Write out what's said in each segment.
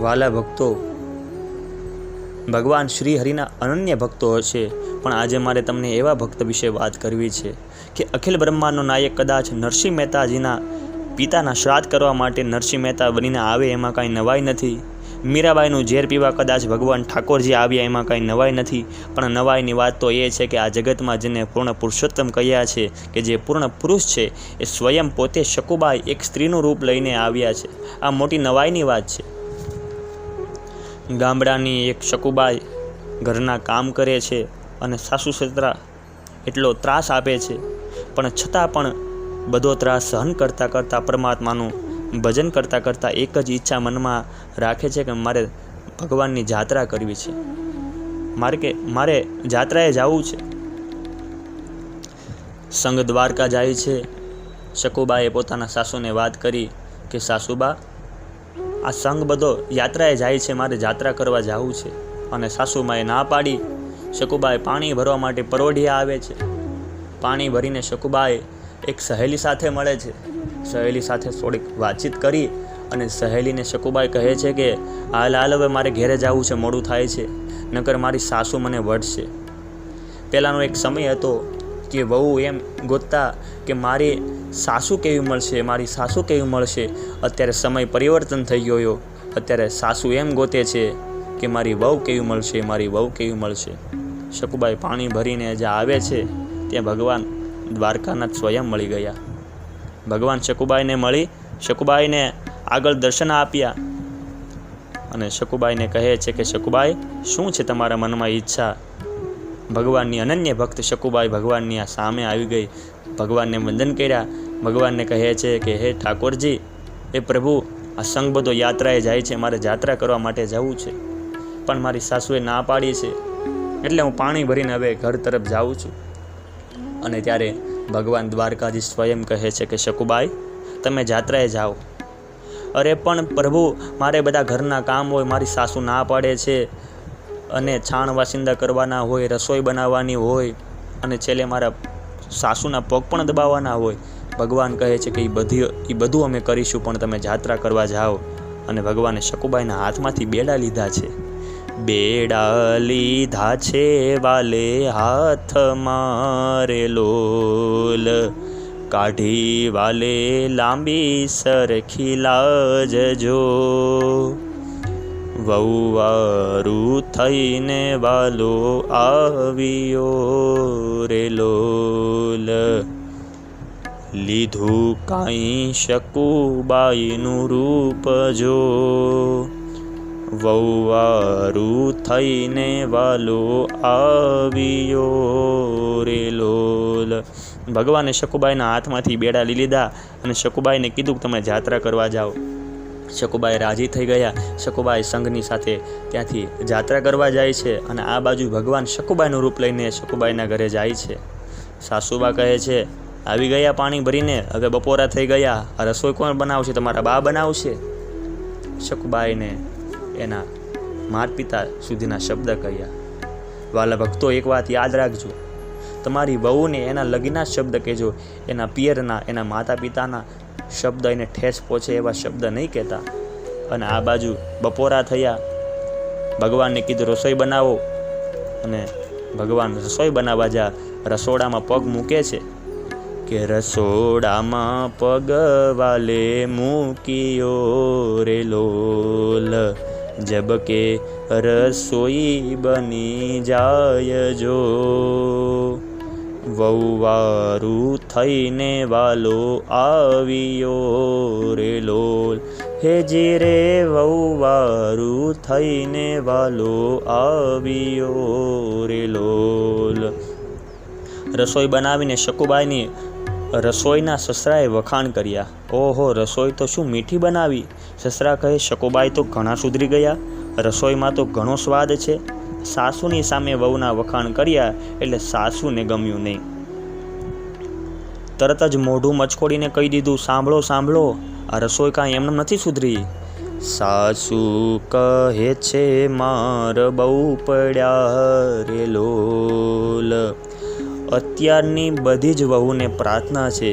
વાલા ભક્તો, ભગવાન શ્રી હરિના અનન્ય ભક્તો હશે, પણ આજે મારે તમને એવા ભક્ત વિશે વાત કરવી છે કે અખિલ બ્રહ્માંડનો નાયક કદાચ નરસિંહ મહેતાજીના પિતાના શ્રાદ્ધ કરવા માટે નરસિંહ મહેતા બનીને આવે એમાં કાંઈ નવાઈ નથી. મીરાબાઈનું ઝેર પીવા કદાચ ભગવાન ઠાકોરજી આવ્યા એમાં કાંઈ નવાઈ નથી. પણ નવાઈની વાત તો એ છે કે આ જગતમાં જેને પૂર્ણ પુરુષોત્તમ કહ્યા છે, કે જે પૂર્ણ પુરુષ છે, એ સ્વયં પોતે શકુબાઈ એક સ્ત્રીનું રૂપ લઈને આવ્યા છે. આ મોટી નવાઈની વાત છે. ગામડાની એક શકુબાઈ ઘરના કામ કરે છે અને સાસુ સસરા એટલો ત્રાસ આપે છે, પણ છતાં પણ બધો ત્રાસ સહન કરતાં કરતાં પરમાત્માનું ભજન કરતાં કરતાં એક જ ઈચ્છા મનમાં રાખે છે કે મારે ભગવાનની જાત્રા કરવી છે, મારે જાત્રાએ જવું છે. સંઘ દ્વારકા જાય છે. શકુબાએ પોતાના સાસુને વાત કરી કે સાસુબા, આ સંઘ બધો યાત્રાએ જાય છે, મારે જાત્રા કરવા જવું છે. અને સાસુમાએ ના પાડી. શકુબાએ પાણી ભરવા માટે પરોઢિયા આવે છે. પાણી ભરીને શકુબાએ એક સહેલી સાથે મળે છે. સહેલી સાથે થોડીક વાતચીત કરી અને સહેલીને શકુબાઈ કહે છે કે હાલ હવે મારે ઘેરે જવું છે, મોડું થાય છે, નકર મારી સાસુ મને વઢશે. પહેલાંનો એક સમય હતો કે વહુ એમ ગોતતા કે મારી સાસુ કેવી મળશે. અત્યારે સમય પરિવર્તન થઈ ગયો. અત્યારે સાસુ એમ ગોતે છે કે મારી વહુ કેવી મળશે. શકુબાઈ પાણી ભરીને જ્યાં આવે છે ત્યાં ભગવાન દ્વારકાનાથ સ્વયં મળી ગયા. ભગવાન શકુબાઈને મળી, શકુબાઈને આગળ દર્શન આપ્યા અને શકુબાઈને કહે છે કે શકુબાઈ, શું છે તમારા મનમાં ઈચ્છા? ભગવાનની અનન્ય ભક્ત શકુબાઈ ભગવાનની આ સામે આવી ગઈ. ભગવાનને વંદન કર્યા. ભગવાનને કહે છે કે હે ઠાકોરજી, એ પ્રભુ, આ સંઘ બધો યાત્રાએ જાય છે, મારે જાત્રા કરવા માટે જવું છે, પણ મારી સાસુએ ના પાડી છે, એટલે હું પાણી ભરીને હવે ઘર તરફ જાઉં છું. અને ત્યારે ભગવાન દ્વારકાજી સ્વયં કહે છે કે શકુબાઈ, તમે જાત્રાએ જાઓ. અરે પણ પ્રભુ, મારે બધા ઘરના કામ હોય, મારી સાસુ ના પાડે છે, અને છાણ વાસિંદા કરવાના હોય, રસોઈ બનાવવાની હોય, અને છેલ્લે મારા સાસુના પગ પણ દબાવવાના હોય. ભગવાન કહે છે કે એ બધું અમે કરીશું, પણ તમે જાત્રા કરવા જાઓ. અને ભગવાને શકુબાઈના હાથમાંથી બેડા લીધા છે. બેડા લીધા છે વાલે હાથ મારે લોલ, કાઢી વાલે લાંબી સરખી લાજજો, વહુવારું થઈને વાલો આવ્યો રે લોલ, લીધું કાંઈ શકુબાઈનું રૂપ જો, વહુવારું થઈને વાલો આવ્યો રે લોલ. ભગવાને શકુબાઈના હાથમાંથી બેડા લઈ લીધા અને શકુબાઈને કીધું કે તમે જાત્રા કરવા જાઓ. શકુબાઈ રાજી થઈ ગયા. શકુબાઈ સંઘની સાથે ત્યાંથી જાત્રા કરવા જાય છે અને આ બાજુ ભગવાન શકુબાઈનું રૂપ લઈને શકુબાઈના ઘરે જાય છે. સાસુબા કહે છે, આવી ગયા પાણી ભરીને, હવે બપોરા થઈ ગયા, આ રસોઈ કોણ બનાવશે? તમારા બા બનાવશે. શકુબાઈને એના માતા પિતા સુધીના શબ્દ કહ્યા. વાલા ભક્તો, એક વાત યાદ રાખજો, તમારી વહુને એના લગીના શબ્દ કહેજો, એના પિયરના, એના માતા પિતાના શબ્દ એને ઠેસ પહોંચે એવા શબ્દ નહીં કહેતા. અને આ બાજુ બપોરા થયા. ભગવાનને કીધું રસોઈ બનાવો, અને ભગવાન રસોઈ બનાવવા જા રસોડામાં પગ મૂકે છે કે રસોડામાં પગ વાલે મૂક્યો રે લોલ, જબકે રસોઈ બની જાય જો, વહુવારું થઈને વાલો આવ્યો રે લોલ. હેજી રે વહુવારું થઈને વાલો આવ્યો રે લોલ. રસોઈ બનાવીને શકુબાઈની રસોઈના સસરાએ વખાણ કર્યા. ઓહો, રસોઈ તો શું મીઠી બનાવી. સસરા કહે, શકુબાઈ તો ઘણા સુધરી ગયા, રસોઈમાં તો ઘણો સ્વાદ છે. સાસુની સામે વહુના વખાણ કર્યા એટલે સાસુને ગમ્યું નહીં. તરત જ મોઢું મચકોડીને કહી દીધું, સાંભળો, આ રસોઈ કાંઈ એમને નથી સુધરી. સાસુ કહે છે માર બહુ પડ્યા રે લોલ. અત્યારની બધી જ વહુને પ્રાર્થના છે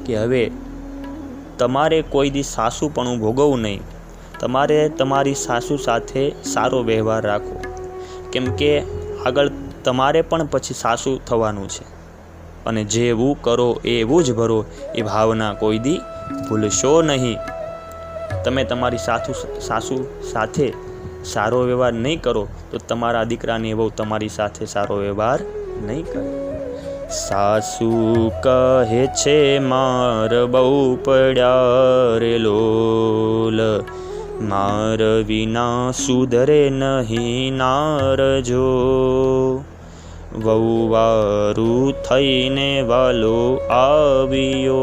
કે હવે તમારે કોઈ દી સાસુપણું ભોગવવું નહીં. તમારે તમારી સાસુ સાથે સારો વ્યવહાર રાખો, કેમ કે આગળ તમારે પણ પછી સાસુ થવાનું છે, અને જેવું કરો એવું જ ભરો એ ભાવના કોઈ દી ભૂલશો નહીં. તમે તમારી સાસુ સાથે સારો વ્યવહાર નહીં કરો તો તમારા દીકરાની વહુ તમારી સાથે સારો વ્યવહાર નહીં કરે. સાસુ કહે છે માર બહુ પડ્યા રે લોલ, માર વિના સુધરે નહીં નારજો. વહુવારું થઈને વાલો આવ્યો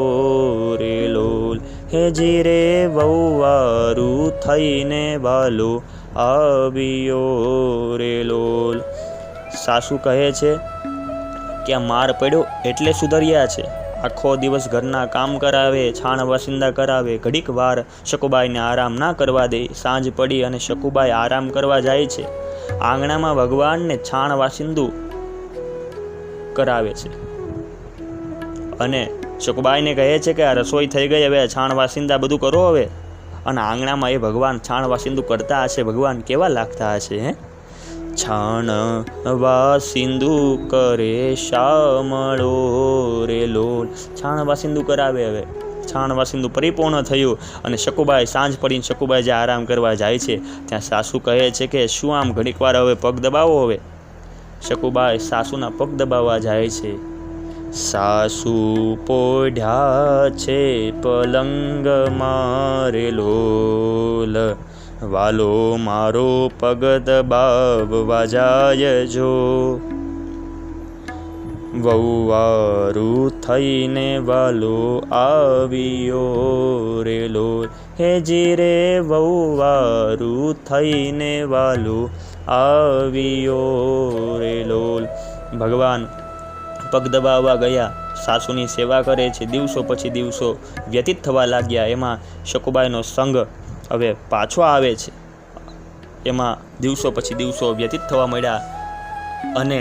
રે લોલ, હેજી રે વહુવારું થઈને વાલો આવ્યો રે લોલ. સાસુ કહે છે કે આ માર પડ્યો એટલે સુધર્યા છે. આખો દિવસ ઘરના કામ કરાવે, છાણ વાસિંદા કરાવે, ઘડીક વાર શકુબાઈને આરામ ના કરવા દે. સાંજ પડી અને શકુબાઈ આરામ કરવા જાય છે. આંગણામાં ભગવાનને છાણ વાસિંદુ કરાવે છે અને શકુબાઈને કહે છે કે આ રસોઈ થઈ ગઈ, હવે છાણ વાસિંદા બધું કરો હવે. અને આંગણામાં એ ભગવાન છાણ વાસિંદુ કરતા હશે, ભગવાન કેવા લાગતા હશે હે. છાણ વાસિંદુ કરે શામળો રે લોલ, છાણ વાસિંદુ કરાવે. હવે છાણ વાસિંદુ પરિપૂર્ણ થયું અને શકુબાઈ સાંજ પડીને શકુબાઈ જે આરામ કરવા જાય છે ત્યાં સાસુ કહે છે કે શું આમ ઘડીક વાર હવે પગ દબાવો. હવે શકુબાઈ સાસુના પગ દબાવવા જાય છે. સાસુ પોઢ્યા છે પલંગ મારે લોલ, વાલો મારો પગ દબાવવા જાય જો. વહુવારું થઈને વાલો આવ્યો રે લોલ, હેજી રે વહુવારું થઈને વાલો આવ્યો રે લોલ. ભગવાન પગ દબાવવા ગયા, સાસુની સેવા કરે છે. દિવસો પછી દિવસો વ્યતીત થવા લાગ્યા. એમાં શકુબાઈનો સંગ હવે પાછો આવે છે. એમાં દિવસો પછી દિવસો વ્યતીત થવા મળ્યા અને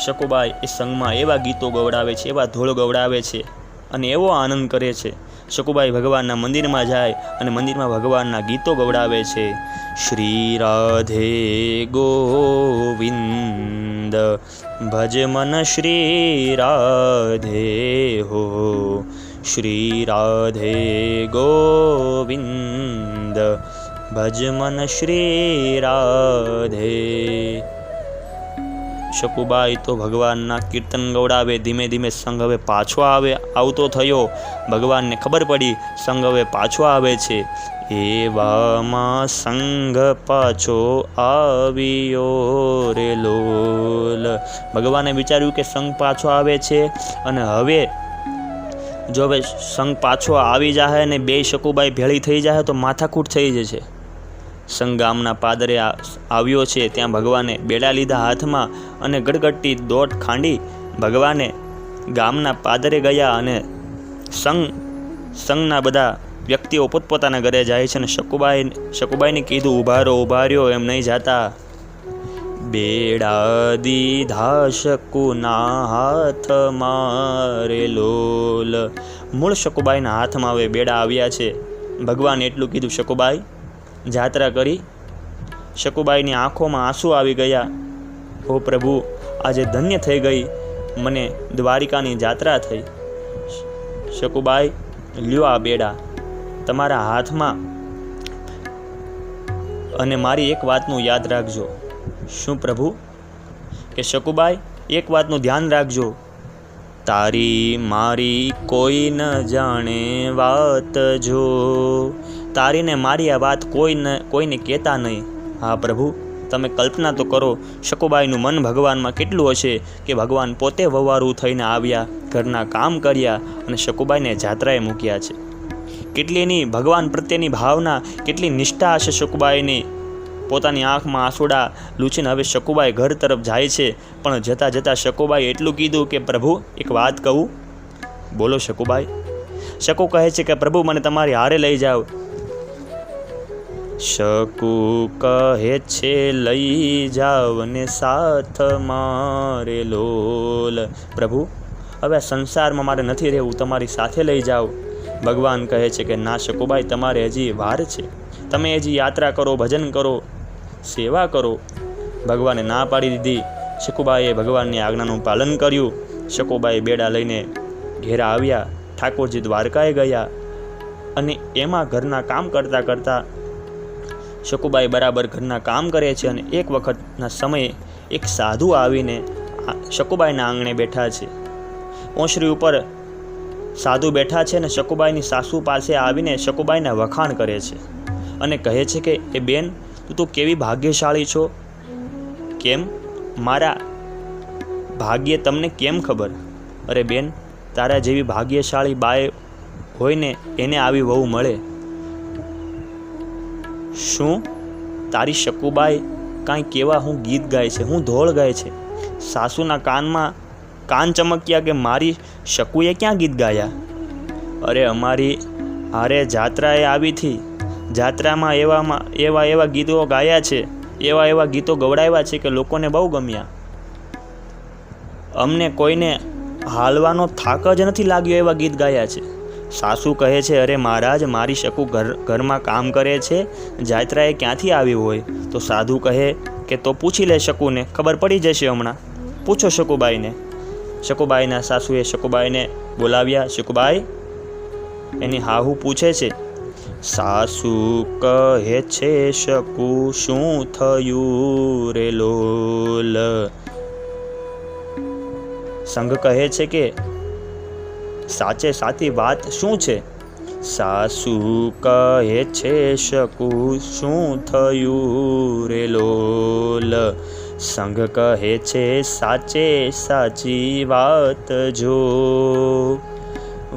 શકુબાઈ એ સંગમાં એવા ગીતો ગવડાવે છે, એવા ધોળ ગવડાવે છે અને એવો આનંદ કરે છે. શકુબાઈ ભગવાનના મંદિરમાં જાય અને મંદિરમાં ભગવાનના ગીતો ગવડાવે છે. શ્રી રાધે ગોવિંદ ભજ મન શ્રી રાધે હો, શ્રી રાધે ગોવિંદ ભજ મન શ્રી રાધે. શકુબાઈ તો ભગવાનના કીર્તન ગવડાવે. ધીમે ધીમે સંઘ હવે પાછો આવતો થયો. ભગવાનને ખબર પડી સંઘ હવે પાછો આવે છે. એવામાં સંઘ પાછો આવ્યો રે લોલ. ભગવાને વિચાર્યું કે સંઘ પાછો આવે છે અને હવે જો હવે સંઘ પાછો આવી જાય ને બે શકુબાઈ ભેળી થઈ જાય તો માથાકૂટ થઈ જશે. સંઘ ગામના પાદરે આવ્યો છે. ત્યાં ભગવાને બેડા લીધા હાથમાં અને ગડગડતી દોટ ખાંડી ભગવાને ગામના પાદરે ગયા અને સંઘના બધા વ્યક્તિઓ પોતપોતાના ઘરે જાય છે અને શકુબાઈને કીધું ઊભા રહ્યો એમ નહીં જાતા. બેડા દીધા શકુના હાથમાં રે લોલ. મૂળ શકુબાઈના હાથમાં હવે બેડા આવ્યા છે. ભગવાને એટલું કીધું શકુબાઈ જાત્રા કરી. શકુબાઈની આંખોમાં આંસુ આવી ગયા. હો પ્રભુ, આજે ધન્ય થઈ ગઈ, મને દ્વારિકાની જાત્રા થઈ. શકુબાઈ લ્યો આ બેડા તમારા હાથમાં, અને મારી એક વાતનું યાદ રાખજો. શું પ્રભુ? કે શકુબાઈ એક વાતનું ધ્યાન રાખજો, તારી મારી કોઈ ન જાણે વાત જો. તારી ને મારી આ વાત કોઈને કહેતા નહીં. હા પ્રભુ, તમે કલ્પના તો કરો શકુબાઈનું મન ભગવાનમાં કેટલું હશે કે ભગવાન પોતે વવારું થઈને આવ્યા, ઘરના કામ કર્યા અને શકુબાઈને જાત્રાએ મૂક્યા છે. કેટલી એની ભગવાન પ્રત્યેની ભાવના, કેટલી નિષ્ઠા હશે શકુબાઈની. પોતાની આંખમાં આંસુડા લૂછીને હવે શકુબાઈ ઘર તરફ જાય છે. પણ જતાં જતાં શકુબાઈ એટલું કીધું કે પ્રભુ એક વાત કહું. બોલો શકુબાઈ. શકુ કહે છે કે પ્રભુ મને તમારી હારે લઈ જાઓ. શકુ કહે છે લઈ જાવ ને સાથ મારે લોલ. પ્રભુ હવે સંસારમાં મારે નથી રહેવું, તમારી સાથે લઈ જાઓ. ભગવાન કહે છે કે ના શકુબાઈ, તમારે હજી વાર છે. તમે હજી યાત્રા કરો, ભજન કરો, સેવા કરો. ભગવાને ના પાડી દીધી. શકુબાઈએ ભગવાનની આજ્ઞાનું પાલન કર્યું. શકુબાઈ બેડા લઈને ઘેરા આવ્યા. ઠાકોરજી દ્વારકાએ ગયા અને એમાં ઘરના કામ કરતાં કરતાં શકુબાઈ બરાબર ઘરના કામ કરે છે. અને એક વખતના સમયે એક સાધુ આવીને શકુબાઈના આંગણે બેઠા છે. ઓસરી ઉપર સાધુ બેઠા છે અને શકુબાઈની સાસુ પાસે આવીને શકુબાઈના વખાણ કરે છે અને કહે છે કે એ બેન, તું કેવી ભાગ્યશાળી છો. કેમ? મારા ભાગ્ય તમને કેમ ખબર? અરે બેન, તારા જેવી ભાગ્યશાળી બાઈ હોય ને એને આવી વહુ મળે. શું તારી શકુબાઈ કાંઈ કેવા હું ગીત ગાય છે, હું ધોળ ગાય છે? સાસુના કાનમાં કાન ચમક્યા કે મારી શકુએ ક્યાં ગીત ગાયા? અરે અમારી હારે જાત્રાએ આવી હતી. જાત્રામાં એવા ગીતો ગાયા છે, એવા ગીતો ગવડાવ્યા છે કે લોકોને બહુ ગમ્યા. અમને કોઈને હાલવાનો થાક જ નથી લાગ્યો એવા ગીત ગાયા છે. સાસુ કહે છે, અરે મહારાજ, મારી શકુ ઘરમાં કામ કરે છે, જાત્રાએ ક્યાંથી આવી હોય? તો સાધુ કહે કે તો પૂછી લે શકુને, ખબર પડી જશે હમણાં. પૂછો શકુબાઈને. શકુબાઈના સાસુએ શકુબાઈને બોલાવ્યા. શકુબાઈ એની હાહુ પૂછે છે. સાસુ કહે છે, શકુ શું થયું રે લોલ? સંઘ કહે છે કે સાચે સાચી વાત શું છે? સાસુ કહે છે, શકુ શું થયું રે લોલ? સંઘ કહે છે, સાચે સાચી વાત જો,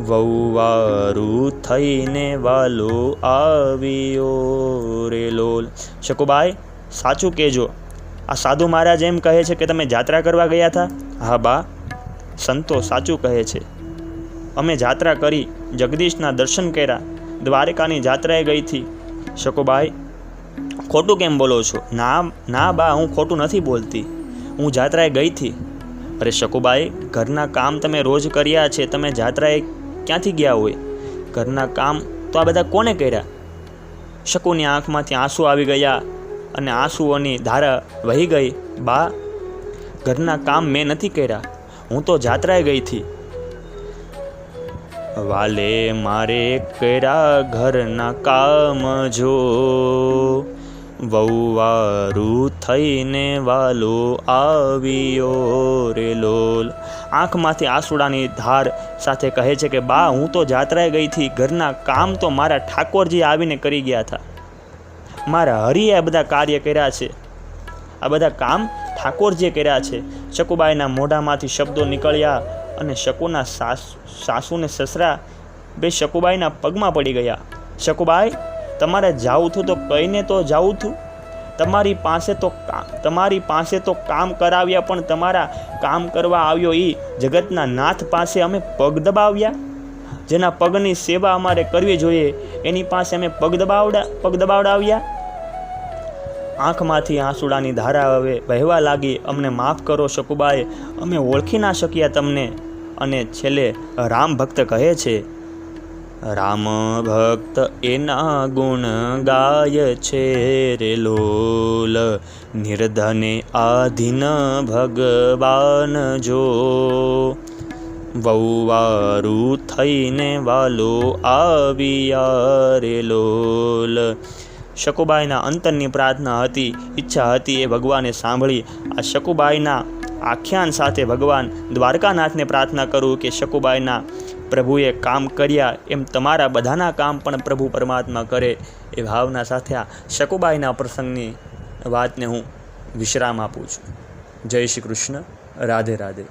વહુવારું થઈને વાલો આવ્યો રે લોલ. શકુબાઈ, સાચું કહેજો, આ સાધુ મહારાજ એમ કહે છે કે તમે જાત્રા કરવા ગયા હતા? હા બા, સંતો સાચું કહે છે. અમે જાત્રા કરી, જગદીશના દર્શન કર્યા, દ્વારકાની જાત્રાએ ગઈ હતી. શકુબાઈ, ખોટું કેમ બોલો છો? ના બા, હું ખોટું નથી બોલતી, હું જાત્રાએ ગઈ હતી. અરે શકુબાઈ, ઘરના કામ તમે રોજ કર્યા છે, તમે જાત્રાએ ક્યાંથી ગયા હોય? ઘરના કામ તો આ બધા કોને કર્યા? શકુની આંખમાંથી આંસુ આવી ગયા અને આંસુઓની ધારા વહી ગઈ. બા, ઘરના કામ મેં નથી કર્યા, હું તો જાત્રાએ ગઈ હતી. વાલે મારે કર્યા ઘરના કામ જો, વહુવારું થઈને વાલો આવ્યો રે લોલ. આંખમાંથી આંસુડાની ધાર સાથે કહે છે કે બા, હું તો જાત્રાએ ગઈ હતી, ઘરના કામ તો મારા ઠાકોરજી આવીને કરી ગયા હતા. મારા હરિએ આ બધા કાર્ય કર્યા છે, આ બધા કામ ઠાકોરજીએ કર્યા છે. શકુબાઈના મોઢામાંથી શબ્દો નીકળ્યા અને શકુના સાસુને સસરા બે શકુબાઈના પગમાં પડી ગયા. શકુબાઈ, તમારે જાવું થું તો કહીને તો જાવું થું. તમારી પાસે તો કામ કરાવ્યા, પણ તમારા કામ કરવા આવ્યો એ જગતના નાથ પાસે અમે પગ દબાવ્યા? જેના પગની સેવા અમારે કરવી જોઈએ એની પાસે અમે પગ દબાવડાવ્યા? આંખમાંથી આંસુડાની ધારા હવે વહેવા લાગી. અમને માફ કરો શકુબાઈ, અમે ઓળખી ના શક્યા તમને. અને છેલ્લે રામ ભક્ત કહે છે, રામ ભક્ત એના ગુણ ગાય છે રે લોલ, નિર્ધને આધીન ભગવાન જો, વહુવારું થઈને વાલો આવ્યા રે લોલ. શકુબાઈના અંતરની પ્રાર્થના હતી, ઈચ્છા હતી એ ભગવાને સાંભળી. આ શકુબાઈના આખ્યાન સાથે ભગવાન દ્વારકાનાથને પ્રાર્થના કરું કે શકુબાઈના પ્રભુએ કામ કર્યા એમ તમારા બધાના કામ પણ પ્રભુ પરમાત્મા કરે એ ભાવના સાથે આ શકુબાઈના પ્રસંગની વાતને હું વિશ્રામ આપું છું. જય શ્રી કૃષ્ણ. રાધે રાધે.